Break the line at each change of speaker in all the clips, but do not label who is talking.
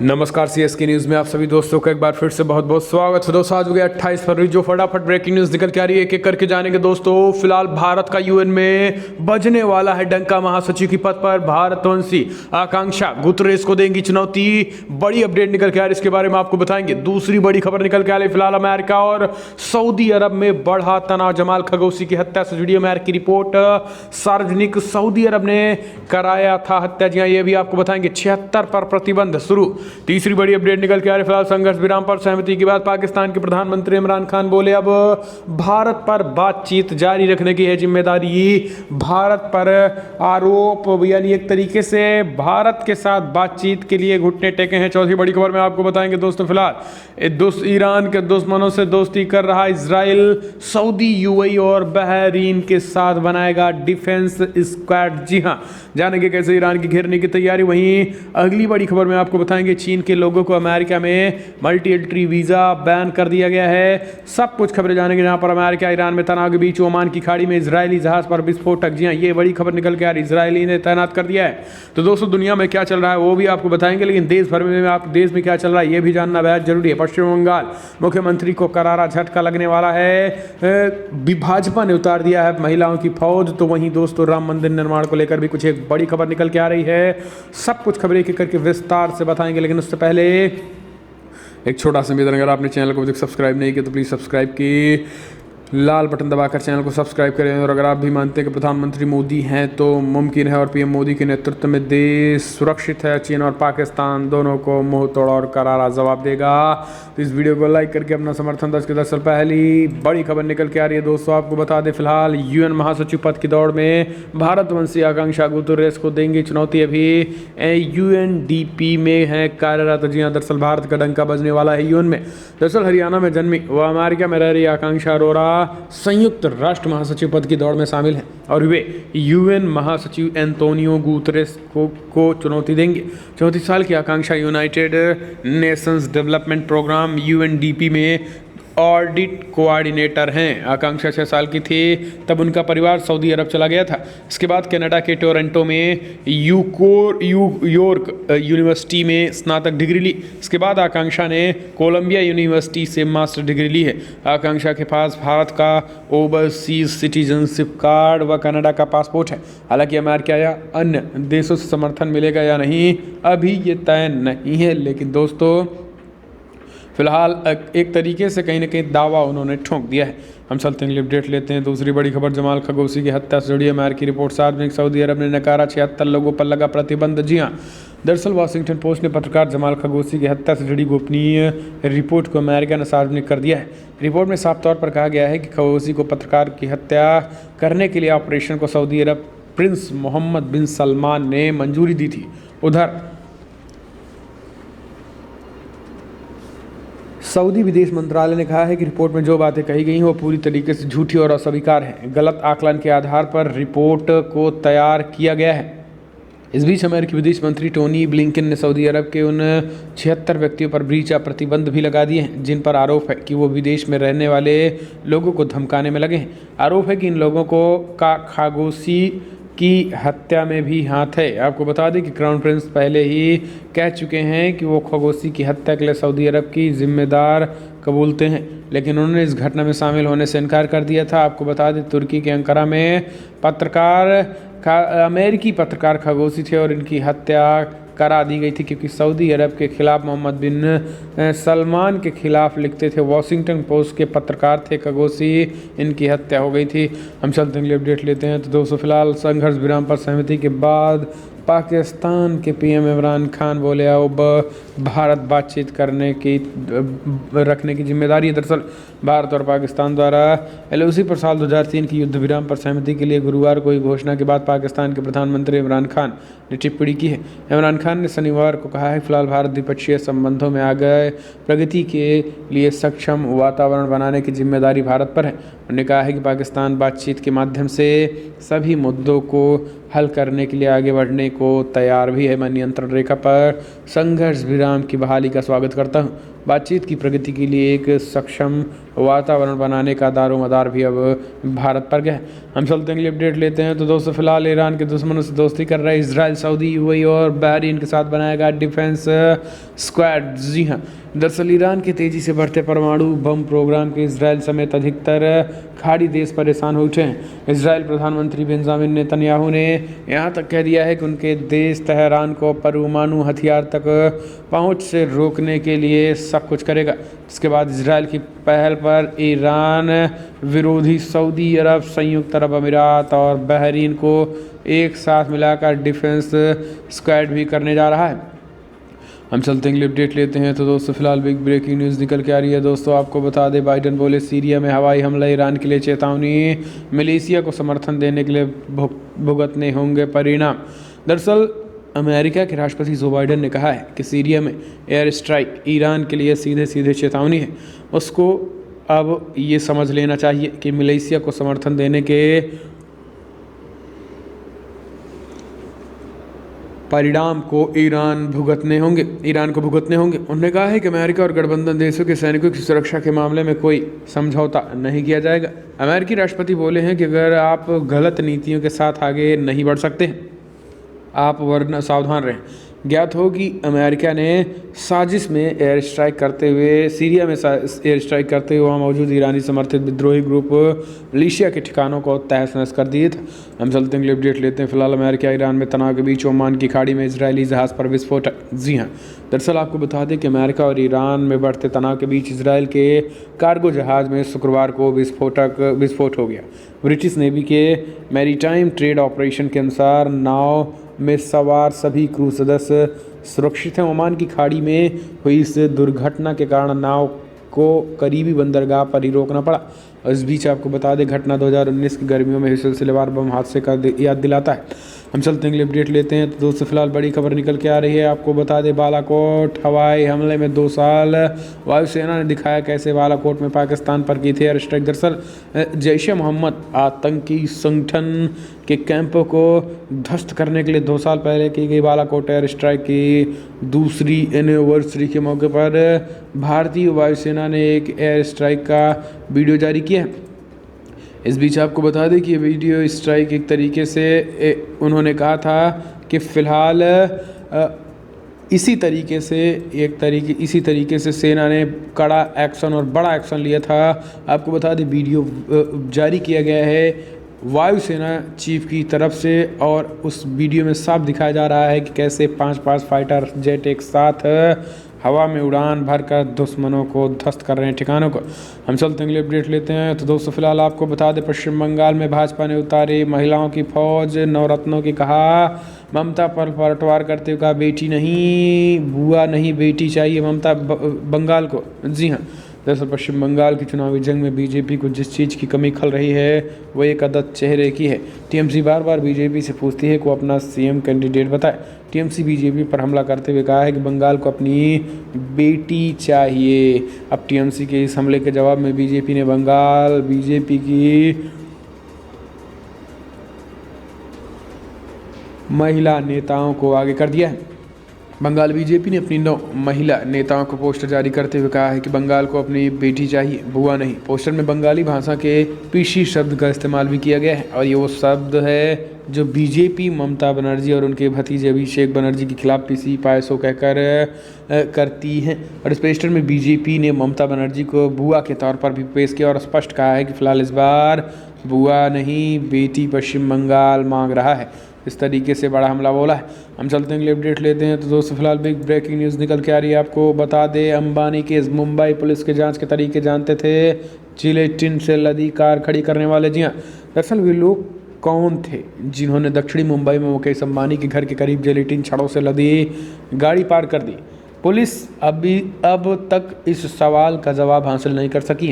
नमस्कार CSK news में आप सभी दोस्तों का एक बार फिर से बहुत बहुत स्वागत है। दोस्तों आज हो गया 28 फरवरी, जो फटाफट ब्रेकिंग न्यूज़ निकल के आ रही है एक एक करके जानेंगे। दोस्तों फिलहाल भारत का यूएन में बजने वाला है डंका। महासचिव की पद पर भारतवंशी आकांक्षा गुतरेस को देंगी चुनौती। बड़ी अपडेट निकल के आ रही है, इसके बारे में आपको बताएंगे। दूसरी बड़ी खबर निकल के आ रही है, फिलहाल अमेरिका और सऊदी अरब में बढ़ा तनाव। जमाल खशोगी की हत्या से जुड़ी अमेरिकी रिपोर्ट सार्वजनिक। सऊदी अरब ने कराया था हत्या, जी हाँ, ये भी आपको बताएंगे। 76 पर प्रतिबंध शुरू। तीसरी बड़ी अपडेट निकल के आ रही है, फिलहाल संघर्ष विराम पर सहमति के बाद पाकिस्तान के प्रधानमंत्री इमरान खान बोले अब भारत पर बातचीत जारी रखने की है जिम्मेदारी। भारत पर आरोप, यानी एक तरीके से भारत के साथ बातचीत के लिए घुटने टेके हैं। चौथी बड़ी खबर में आपको बताएंगे दोस्तों, फिलहाल ईरान के दुश्मनों से दोस्ती कर रहा इजराइल सऊदी, यूएई और बहरीन के साथ बनाएगा डिफेंस स्क्वाड। जी हाँ, जानेंगे कैसे ईरान की घेरने की तैयारी। वहीं अगली बड़ी खबर में आपको बताएंगे, चीन के लोगों को अमेरिका में मल्टी एंट्री वीज़ा बैन कर दिया गया है। सब कुछ खबरें जानेंगे, जहां पर अमेरिका ईरान में तनाव के बीच ओमान की खाड़ी में इजरायली जहाज पर विस्फोटक। जी हाँ, ये बड़ी खबर निकल के आ रही, इजरायली ने तैनात कर दिया है। तो दोस्तों दुनिया में क्या चल रहा है वो भी आपको बताएंगे, लेकिन देश भर में आप देश में क्या चल रहा है ये भी जानना बेहद जरूरी है। पश्चिम बंगाल मुख्यमंत्री को करारा झटका लगने वाला है। भाजपा ने उतार दिया है महिलाओं की फौज। तो वहीं दोस्तों राम मंदिर निर्माण को लेकर भी कुछ एक बड़ी खबर निकल के आ रही है। सब कुछ खबरें एक करके विस्तार से बताएंगे, लेकिन उससे पहले एक छोटा सा निवेदन, अगर आपने चैनल को अभी तक सब्सक्राइब नहीं किया तो प्लीज़ सब्सक्राइब की लाल बटन दबाकर चैनल को सब्सक्राइब करें। और अगर आप भी मानते हैं कि प्रधानमंत्री मोदी हैं तो मुमकिन है और पीएम मोदी के नेतृत्व में देश सुरक्षित है, चीन और पाकिस्तान दोनों को मुंह तोड़ और करारा जवाब देगा, तो इस वीडियो को लाइक करके अपना समर्थन 10 साल पहली बड़ी खबर निकल के आ रही है। दोस्तों आपको बता दें, फिलहाल यूएन महासचिव पद की दौड़ में भारतवंशी आकांक्षा गुतरेस को देंगी चुनौती। अभी यूएनडीपी में है कार्यरत। जी हाँ, दरअसल भारत का डंका बजने वाला है यूएन में। दरअसल हरियाणा में जन्मी वह अमेरिका में रह रही आकांक्षा अरोरा संयुक्त राष्ट्र महासचिव पद की दौड़ में शामिल हैं और वे यूएन महासचिव एंटोनियो गुतरेस को चुनौती देंगे। 34 साल की Akanksha United Nations Development Programme UNDP में ऑडिट कोऑर्डिनेटर हैं। आकांक्षा 6 साल की थी तब उनका परिवार सऊदी अरब चला गया था। इसके बाद कनाडा के टोरंटो में यॉर्क यूनिवर्सिटी में स्नातक डिग्री ली। इसके बाद आकांक्षा ने कोलंबिया यूनिवर्सिटी से मास्टर डिग्री ली है। आकांक्षा के पास भारत का ओवरसीज सिटीजनशिप कार्ड व कनाडा का पासपोर्ट है। हालांकि अमेरिका या अन्य देशों से समर्थन मिलेगा या नहीं अभी ये तय नहीं है, लेकिन दोस्तों फिलहाल एक तरीके से कहीं ना कहीं दावा उन्होंने ठोक दिया है। हम चलते हैं अपडेट लेते हैं। दूसरी बड़ी खबर, जमाल खशोगी की हत्या से जुड़ी अमेरिकी रिपोर्ट सार्वजनिक। सऊदी अरब ने नकारा, 76 लोगों पर लगा प्रतिबंध। जी हाँ, दरअसल वाशिंगटन पोस्ट ने पत्रकार जमाल खशोगी की हत्या से जुड़ी गोपनीय रिपोर्ट को अमेरिका ने सार्वजनिक कर दिया है। रिपोर्ट में साफ तौर पर कहा गया है कि खशोगी को पत्रकार की हत्या करने के लिए ऑपरेशन को सऊदी अरब प्रिंस मोहम्मद बिन सलमान ने मंजूरी दी थी। उधर सऊदी विदेश मंत्रालय ने कहा है कि रिपोर्ट में जो बातें कही गई हैं वो पूरी तरीके से झूठी और अस्वीकार हैं। गलत आकलन के आधार पर रिपोर्ट को तैयार किया गया है। इस बीच अमेरिकी विदेश मंत्री टोनी ब्लिंकन ने सऊदी अरब के उन 76 व्यक्तियों पर ब्रीच या प्रतिबंध भी लगा दिए हैं जिन पर आरोप है कि वो विदेश में रहने वाले लोगों को धमकाने में लगे हैं। आरोप है कि इन लोगों को खशोगी की हत्या में भी हाथ है। आपको बता दें कि क्राउन प्रिंस पहले ही कह चुके हैं कि वो खशोगी की हत्या के लिए सऊदी अरब की जिम्मेदार कबूलते हैं, लेकिन उन्होंने इस घटना में शामिल होने से इनकार कर दिया था। आपको बता दें, तुर्की के अंकारा में अमेरिकी पत्रकार खशोगी थे और इनकी हत्या करा दी गई थी क्योंकि सऊदी अरब के खिलाफ मोहम्मद बिन सलमान के खिलाफ लिखते थे। वॉशिंगटन पोस्ट के पत्रकार थे खशोगी, इनकी हत्या हो गई थी। हम चलते हैं अपडेट लेते हैं। तो दोस्तों फिलहाल संघर्ष विराम पर सहमति के बाद पाकिस्तान के पीएम इमरान खान बोले अब भारत बातचीत रखने की जिम्मेदारी है। दरअसल भारत और पाकिस्तान द्वारा एलओसी पर साल 2003 की युद्ध विराम पर सहमति के लिए गुरुवार को घोषणा के बाद पाकिस्तान के प्रधानमंत्री इमरान खान ने टिप्पणी की है। इमरान खान ने शनिवार को कहा है फिलहाल भारत द्विपक्षीय संबंधों में आगे प्रगति के लिए सक्षम वातावरण बनाने की जिम्मेदारी भारत पर है। उन्होंने कहा है कि पाकिस्तान बातचीत के माध्यम से सभी मुद्दों को हल करने के लिए आगे बढ़ने को तैयार भी है। मैं नियंत्रण रेखा पर संघर्ष विराम की बहाली का स्वागत करता हूं। बातचीत की प्रगति के लिए एक सक्षम वातावरण बनाने का दारोमदार भी अब भारत पर गया है। हम चलते हैं अपडेट लेते हैं। तो दोस्तों फिलहाल ईरान के दुश्मनों से दोस्ती कर रहे इजराइल, सऊदी, यूएई और बहरीन के साथ बनाया गया डिफेंस स्क्वाड। जी हाँ, दरअसल ईरान के तेजी से बढ़ते परमाणु बम प्रोग्राम के इजराइल समेत अधिकतर खाड़ी देश परेशान हो उठे हैं। इजराइल प्रधानमंत्री बेंजामिन नेतन्याहू ने यहाँ तक कह दिया है कि उनके देश तेहरान को परमाणु हथियार तक पहुँच से रोकने के लिए सब कुछ करेगा। इसके बाद इजराइल की पहल पर ईरान विरोधी सऊदी अरब, संयुक्त अरब अमीरात और बहरीन को एक साथ मिलाकर डिफेंस स्क्वाड भी करने जा रहा है। हम चलते हैं अपडेट लेते हैं। तो दोस्तों फिलहाल बिग ब्रेकिंग न्यूज़ निकल के आ रही है। दोस्तों आपको बता दें, बाइडन बोले सीरिया में हवाई हमला ईरान के लिए चेतावनी, मलेशिया को समर्थन देने के लिए भुगतने होंगे परिणाम। दरअसल अमेरिका के राष्ट्रपति जो बाइडन ने कहा है कि सीरिया में एयर स्ट्राइक ईरान के लिए सीधे सीधे चेतावनी है। उसको अब ये समझ लेना चाहिए कि मलेशिया को समर्थन देने के परिणाम को ईरान को भुगतने होंगे। उन्होंने कहा है कि अमेरिका और गठबंधन देशों के सैनिकों की सुरक्षा के मामले में कोई समझौता नहीं किया जाएगा। अमेरिकी राष्ट्रपति बोले हैं कि अगर आप गलत नीतियों के साथ आगे नहीं बढ़ सकते, आप वरना सावधान रहें। ज्ञात हो कि अमेरिका ने साजिश में एयर स्ट्राइक करते हुए सीरिया में एयर स्ट्राइक करते हुए वहाँ मौजूद ईरानी समर्थित विद्रोही ग्रुप मलेशिया के ठिकानों को तहस नहस कर दिए थे। हम चलते हैं अपडेट लेते हैं। फिलहाल अमेरिका ईरान में तनाव के बीच ओमान की खाड़ी में इजरायली जहाज़ पर विस्फोट। जी हाँ, दरअसल आपको बता दें कि अमेरिका और ईरान में बढ़ते तनाव के बीच इजरायल के कार्गो जहाज़ में शुक्रवार को विस्फोट हो गया। ब्रिटिश नेवी के मैरीटाइम ट्रेड ऑपरेशन के अनुसार नाव में सवार सभी क्रू सदस्य सुरक्षित हैं। ओमान की खाड़ी में हुई इस दुर्घटना के कारण नाव को करीबी बंदरगाह पर ही रोकना पड़ा। इस बीच आपको बता दें, घटना 2019 की गर्मियों में सिलसिलेवार बम हादसे का याद दिलाता है। हम चलते हैं अपडेट लेते हैं। तो दोस्तों फिलहाल बड़ी खबर निकल के आ रही है। आपको बता दें, बालाकोट हवाई हमले में 2 साल, वायुसेना ने दिखाया कैसे बालाकोट में पाकिस्तान पर की थी एयर स्ट्राइक। दरअसल जैश-ए मोहम्मद आतंकी संगठन के कैंपों को ध्वस्त करने के लिए 2 साल पहले की गई बालाकोट एयर स्ट्राइक की दूसरी एनिवर्सरी के मौके पर भारतीय वायुसेना ने एक एयर स्ट्राइक का वीडियो जारी किया है। इस बीच आपको बता दें कि ये वीडियो स्ट्राइक एक तरीके से उन्होंने कहा था कि फ़िलहाल इसी तरीके से सेना ने कड़ा एक्शन और बड़ा एक्शन लिया था। आपको बता दें, वीडियो जारी किया गया है वायुसेना चीफ की तरफ से और उस वीडियो में साफ दिखाया जा रहा है कि कैसे 5 फाइटर जेट एक साथ हवा में उड़ान भरकर दुश्मनों को ध्वस्त कर रहे हैं ठिकानों को। हम चलते हैं अपडेट लेते हैं। तो दोस्तों फिलहाल आपको बता दें, पश्चिम बंगाल में भाजपा ने उतारी महिलाओं की फौज, नवरत्नों की कहा ममता पर पलटवार करते हुए कहा बेटी नहीं बुआ नहीं बेटी चाहिए ममता बंगाल को। जी हाँ, दरअसल पश्चिम बंगाल की चुनावी जंग में बीजेपी को जिस चीज़ की कमी खल रही है वो एक अदद चेहरे की है। टीएमसी बार बार बीजेपी से पूछती है को अपना सीएम कैंडिडेट बताए। टीएमसी बीजेपी पर हमला करते हुए कहा है कि बंगाल को अपनी बेटी चाहिए। अब टीएमसी के इस हमले के जवाब में बीजेपी ने बंगाल बीजेपी की महिला नेताओं को आगे कर दिया है। बंगाल बीजेपी ने अपनी 9 महिला नेताओं को पोस्टर जारी करते हुए कहा है कि बंगाल को अपनी बेटी चाहिए बुआ नहीं। पोस्टर में बंगाली भाषा के पीसी शब्द का इस्तेमाल भी किया गया है और ये वो शब्द है जो बीजेपी ममता बनर्जी और उनके भतीजे अभिषेक बनर्जी के खिलाफ पीसी पायसो कहकर करती हैं। और इस पोस्टर में बीजेपी ने ममता बनर्जी को बुआ के तौर पर भी पेश किया और स्पष्ट कहा है कि फिलहाल इस बार बुआ नहीं बेटी पश्चिम बंगाल मांग रहा है। इस तरीके से बड़ा हमला बोला है। हम चलते हैं अपडेट लेते हैं। तो दोस्तों फिलहाल बिग ब्रेकिंग न्यूज़ निकल के आ रही है। आपको बता दें, अंबानी केस मुंबई पुलिस के जांच के तरीके जानते थे। जिलेटिन से लदी कार खड़ी करने वाले, जी हाँ, दरअसल वे लोग कौन थे जिन्होंने दक्षिणी मुंबई में मुकेश अंबानी के घर के करीब जिलेटिन छड़ों से लदी गाड़ी पार कर दी। पुलिस अब तक इस सवाल का जवाब हासिल नहीं कर सकी।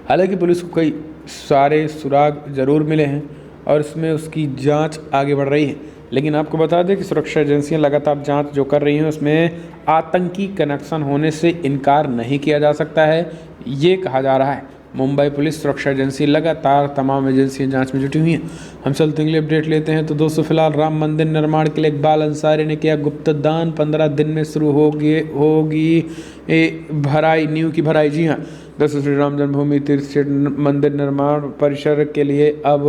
हालांकि पुलिस को कई सारे सुराग ज़रूर मिले हैं और इसमें उसकी जांच आगे बढ़ रही है, लेकिन आपको बता दें कि सुरक्षा एजेंसियां लगातार जांच जो कर रही हैं उसमें आतंकी कनेक्शन होने से इनकार नहीं किया जा सकता है। ये कहा जा रहा है मुंबई पुलिस, सुरक्षा एजेंसी, लगातार तमाम एजेंसियां जांच में जुटी हुई हैं। हम चलते अगले अपडेट लेते हैं। तो दोस्तों फिलहाल राम मंदिर निर्माण के लिए इकबाल अंसारी ने किया गुप्त दान, 15 दिन में शुरू होगी भराई, नींव की भराई। जी हाँ, दरअसल श्री राम जन्मभूमि तीर्थ मंदिर निर्माण परिसर के लिए अब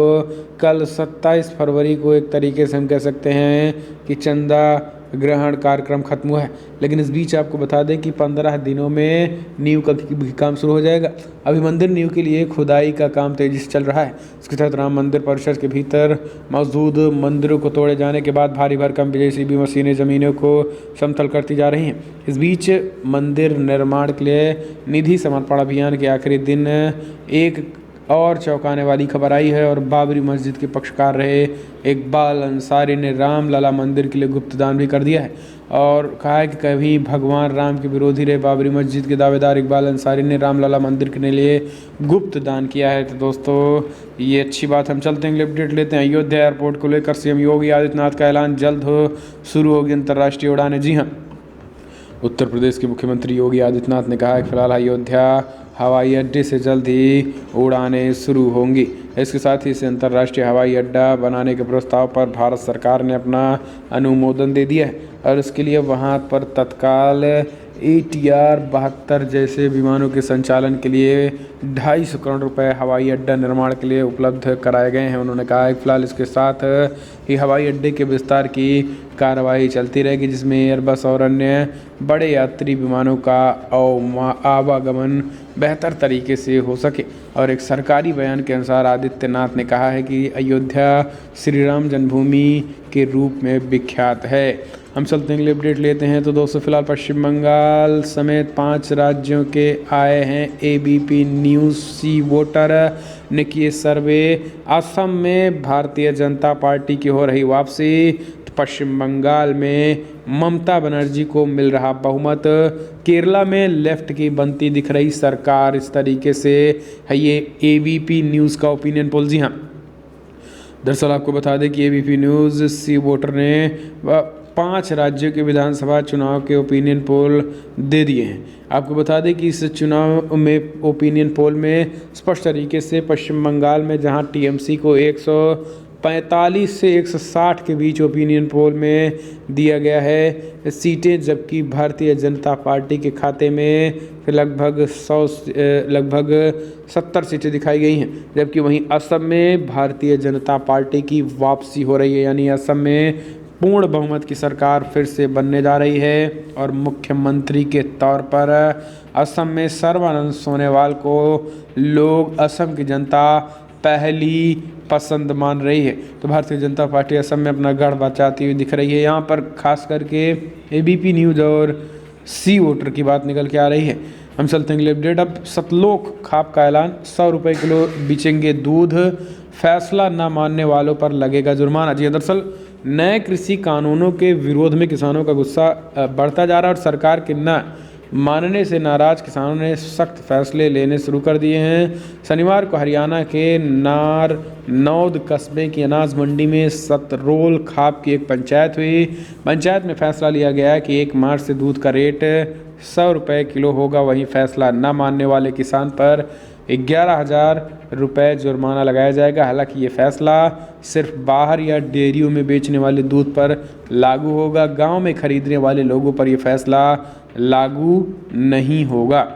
कल 27 फरवरी को एक तरीके से हम कह सकते हैं कि चंदा ग्रहण कार्यक्रम खत्म हुआ है। लेकिन इस बीच आपको बता दें कि 15 दिनों में नींव का भी काम शुरू हो जाएगा। अभी मंदिर नींव के लिए खुदाई का काम तेजी से चल रहा है। इसके तहत राम मंदिर परिसर के भीतर मौजूद मंदिरों को तोड़े जाने के बाद भारी भरकम जेसीबी मशीनें जमीनों को समतल करती जा रही हैं। इस बीच मंदिर निर्माण के लिए निधि समर्पण अभियान के आखिरी दिन एक और चौंकाने वाली खबर आई है और बाबरी मस्जिद के पक्षकार रहे इकबाल अंसारी ने रामलला मंदिर के लिए गुप्त दान भी कर दिया है और कहा है कि कभी भगवान राम के विरोधी रहे बाबरी मस्जिद के दावेदार इकबाल अंसारी ने रामलला मंदिर के लिए गुप्त दान किया है। तो दोस्तों ये अच्छी बात। हम चलते हैं अपडेट लेते हैं। अयोध्या एयरपोर्ट को लेकर सीएम योगी आदित्यनाथ का ऐलान, जल्द शुरू होगी अंतर्राष्ट्रीय उड़ानें। जी हाँ, उत्तर प्रदेश के मुख्यमंत्री योगी आदित्यनाथ ने कहा है कि फिलहाल अयोध्या हवाई अड्डे से जल्द ही उड़ानें शुरू होंगी। इसके साथ ही इसे अंतर्राष्ट्रीय हवाई अड्डा बनाने के प्रस्ताव पर भारत सरकार ने अपना अनुमोदन दे दिया है और इसके लिए वहां पर तत्काल ATR 72 जैसे विमानों के संचालन के लिए 250 करोड़ रुपए हवाई अड्डा निर्माण के लिए उपलब्ध कराए गए हैं। उन्होंने कहा है कि फिलहाल इसके साथ ही हवाई अड्डे के विस्तार की कार्रवाई चलती रहेगी जिसमें एयरबस और अन्य बड़े यात्री विमानों का आवागमन बेहतर तरीके से हो सके। और एक सरकारी बयान के अनुसार आदित्यनाथ ने कहा है कि अयोध्या श्री राम जन्मभूमि के रूप में विख्यात है। हम चलते हैं अपडेट लेते हैं। तो दोस्तों फिलहाल पश्चिम बंगाल समेत 5 राज्यों के आए हैं ABP न्यूज़ सी वोटर ने किए सर्वे। असम में भारतीय जनता पार्टी की हो रही वापसी, तो पश्चिम बंगाल में ममता बनर्जी को मिल रहा बहुमत, केरला में लेफ्ट की बनती दिख रही सरकार। इस तरीके से है ये ABP न्यूज़ का ओपिनियन पोल। जी हाँ, दरअसल आपको बता दें कि ABP न्यूज़ सी वोटर ने 5 राज्यों के विधानसभा चुनाव के ओपिनियन पोल दे दिए हैं। आपको बता दें कि इस चुनाव में ओपिनियन पोल में स्पष्ट तरीके से पश्चिम बंगाल में जहां TMC को 145 से 160 के बीच ओपिनियन पोल में दिया गया है सीटें, जबकि भारतीय जनता पार्टी के खाते में लगभग 70 सीटें दिखाई गई हैं। जबकि वहीं असम में भारतीय जनता पार्टी की वापसी हो रही है, यानी असम में पूर्ण बहुमत की सरकार फिर से बनने जा रही है और मुख्यमंत्री के तौर पर असम में सर्बानंद सोनोवाल को लोग, असम की जनता पहली पसंद मान रही है। तो भारतीय जनता पार्टी असम में अपना गढ़ बचाती हुई दिख रही है। यहाँ पर खास करके ABP न्यूज़ और सी वोटर की बात निकल के आ रही है। हम चलते हैं अगले अपडेट। अब सतलोक खाप का ऐलान, 100 रुपये किलो बेचेंगे दूध, फैसला न मानने वालों पर लगेगा जुर्माना। जी, दरअसल नए कृषि कानूनों के विरोध में किसानों का गुस्सा बढ़ता जा रहा है और सरकार के न मानने से नाराज किसानों ने सख्त फैसले लेने शुरू कर दिए हैं। शनिवार को हरियाणा के नारनौद कस्बे की अनाज मंडी में सतरोल खाप की एक पंचायत हुई। पंचायत में फैसला लिया गया कि 1 मार्च से दूध का रेट 100 रुपये किलो होगा। वहीं फैसला न मानने वाले किसान पर 11,000 रुपये जुर्माना लगाया जाएगा। हालांकि ये फैसला सिर्फ बाहर या डेयरियों में बेचने वाले दूध पर लागू होगा। गांव में खरीदने वाले लोगों पर यह फैसला लागू नहीं होगा।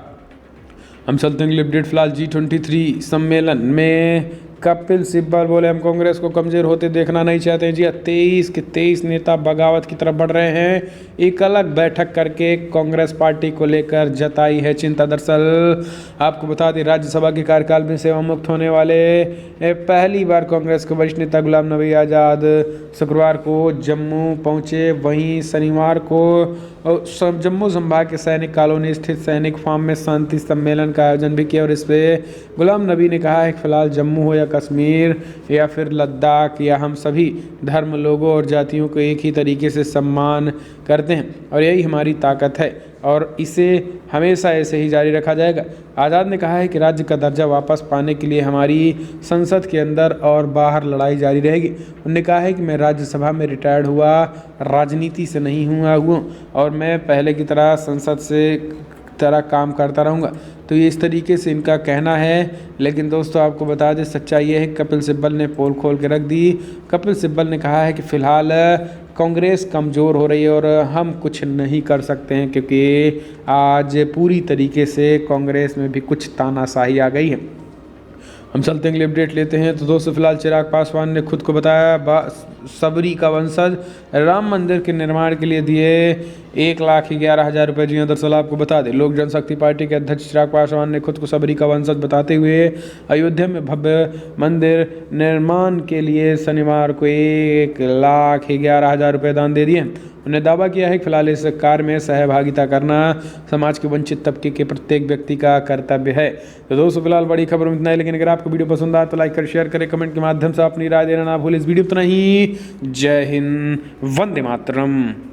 हम चलते हैं अपडेट। फिलहाल G23 सम्मेलन में कपिल सिब्बल बोले हम कांग्रेस को कमजोर होते देखना नहीं चाहते। जी, 23 के 23 नेता बगावत की तरफ बढ़ रहे हैं। एक अलग बैठक करके कांग्रेस पार्टी को लेकर जताई है चिंता। दरअसल आपको बता दें, राज्यसभा के कार्यकाल में सेवा मुक्त होने वाले पहली बार कांग्रेस के वरिष्ठ नेता गुलाम नबी आज़ाद शुक्रवार को जम्मू पहुंचे। वहीं शनिवार को जम्मू संभाग के सैनिक कॉलोनी स्थित सैनिक फार्म में शांति सम्मेलन का आयोजन भी किया और इस पर गुलाम नबी ने कहा है कि फिलहाल जम्मू हो या कश्मीर या फिर लद्दाख, या हम सभी धर्म, लोगों और जातियों को एक ही तरीके से सम्मान करते हैं और यही हमारी ताकत है और इसे हमेशा ऐसे ही जारी रखा जाएगा। आज़ाद ने कहा है कि राज्य का दर्जा वापस पाने के लिए हमारी संसद के अंदर और बाहर लड़ाई जारी रहेगी। उन्होंने कहा है कि मैं राज्यसभा में रिटायर्ड हुआ, राजनीति से नहीं हुआ और मैं पहले की तरह संसद से तरह काम करता रहूँगा। तो ये इस तरीके से इनका कहना है। लेकिन दोस्तों आपको बता दें, सच्चाई ये है कि कपिल सिब्बल ने पोल खोल के रख दी। कपिल सिब्बल ने कहा है कि फ़िलहाल कांग्रेस कमज़ोर हो रही है और हम कुछ नहीं कर सकते हैं, क्योंकि आज पूरी तरीके से कांग्रेस में भी कुछ तानाशाही आ गई है। हम चलते हैं, अगले अपडेट लेते हैं। तो दोस्तों फिलहाल चिराग पासवान ने खुद को बताया सबरी का वंशज, राम मंदिर के निर्माण के लिए दिए 1,11,000 रुपये। जी हाँ, दरअसल आपको बता दें, लोक जनशक्ति पार्टी के अध्यक्ष चिराग पासवान ने खुद को सबरी का वंशज बताते हुए अयोध्या में भव्य मंदिर निर्माण के लिए शनिवार को 1,11,000 रुपये दान दे दिए। उन्होंने दावा किया है कि फिलहाल इस कार्य में सहभागिता करना समाज के वंचित तबके के प्रत्येक व्यक्ति का कर्तव्य है। तो दोस्तों फिलहाल बड़ी खबर में इतना ही, लेकिन अगर आपको वीडियो पसंद आए तो लाइक कर, शेयर करें, कमेंट के माध्यम से अपनी राय देना ना भूलें। इस वीडियो इतना ही। जय हिंद, वंदे मातरम।